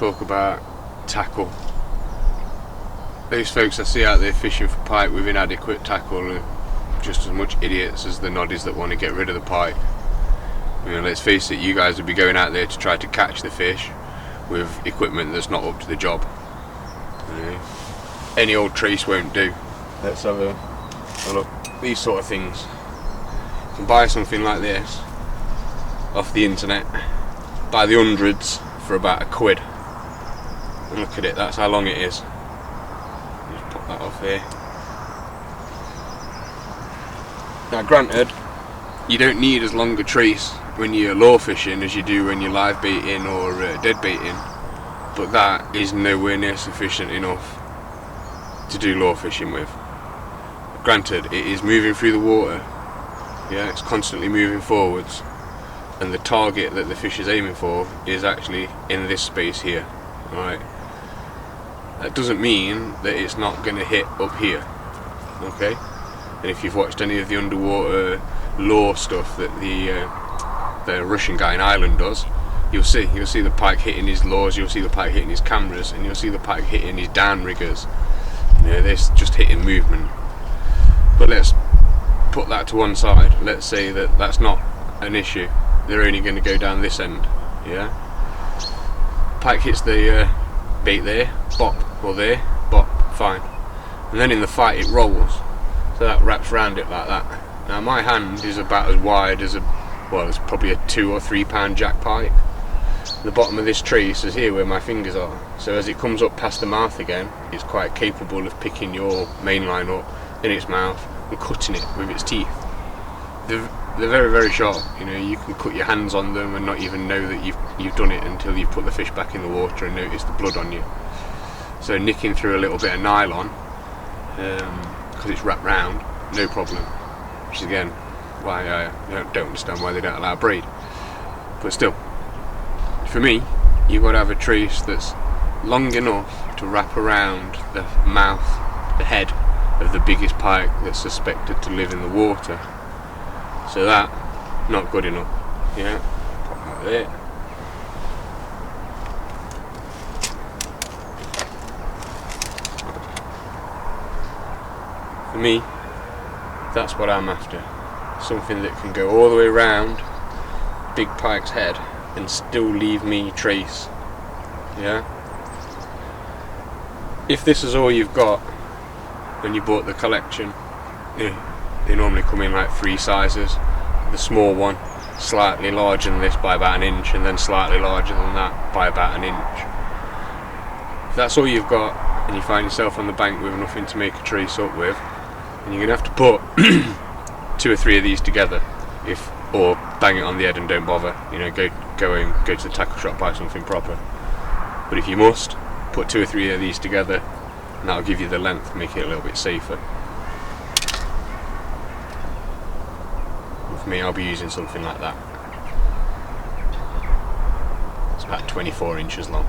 talk about tackle. Those folks I see out there fishing for pike with inadequate tackle are just as much idiots as the noddies that want to get rid of the pike. You know, let's face it, you guys would be going out there to try to catch the fish with equipment that's not up to the job. You know, any old trace won't do. Let's have a look. These sort of things. You can buy something like this off the internet by the hundreds for about £1. And look at it, that's how long it is. Just pop that off here. Now granted, you don't need as long a trace when you're lure fishing as you do when you're live baiting or dead baiting, but that is nowhere near sufficient enough to do lure fishing with. Granted, it is moving through the water, yeah, it's constantly moving forwards, and the target that the fish is aiming for is actually in this space here. Right. That doesn't mean that it's not going to hit up here, okay? And if you've watched any of the underwater lure stuff that the Russian guy in Ireland does, you'll see the pike hitting his lures, you'll see the pike hitting his cameras, and you'll see the pike hitting his downriggers. You know, they're just hitting movement. But let's put that to one side. Let's say that that's not an issue. They're only going to go down this end, yeah? Pike hits the bait there, bop, or there, bop, fine. And then in the fight it rolls, so that wraps around it like that. Now my hand is about as wide as it's probably a 2 or 3 pound jack pike. The bottom of this trace is here where my fingers are, so as it comes up past the mouth again, it's quite capable of picking your main line up in its mouth and cutting it with its teeth. They're very, very sharp. You know, you can cut your hands on them and not even know that you've done it until you've put the fish back in the water and notice the blood on you. So nicking through a little bit of nylon, because it's wrapped round, no problem. Which is again why I don't understand why they don't allow braid. But still, for me, you've got to have a trace that's long enough to wrap around the mouth, the head of the biggest pike that's suspected to live in the water. So that, not good enough. Yeah, pop that there. For me, that's what I'm after. Something that can go all the way around big pike's head and still leave me trace. Yeah? If this is all you've got when you bought the collection, they normally come in like 3 sizes. The small one, slightly larger than this by about 1 inch, and then slightly larger than that by about 1 inch. If that's all you've got, and you find yourself on the bank with nothing to make a trace up with, and you're going to have to put 2 or 3 of these together, or bang it on the head and don't bother. You know, go to the tackle shop, buy something proper. But if you must, put 2 or 3 of these together, and that'll give you the length, make it a little bit safer. And for me, I'll be using something like that. It's about 24 inches long.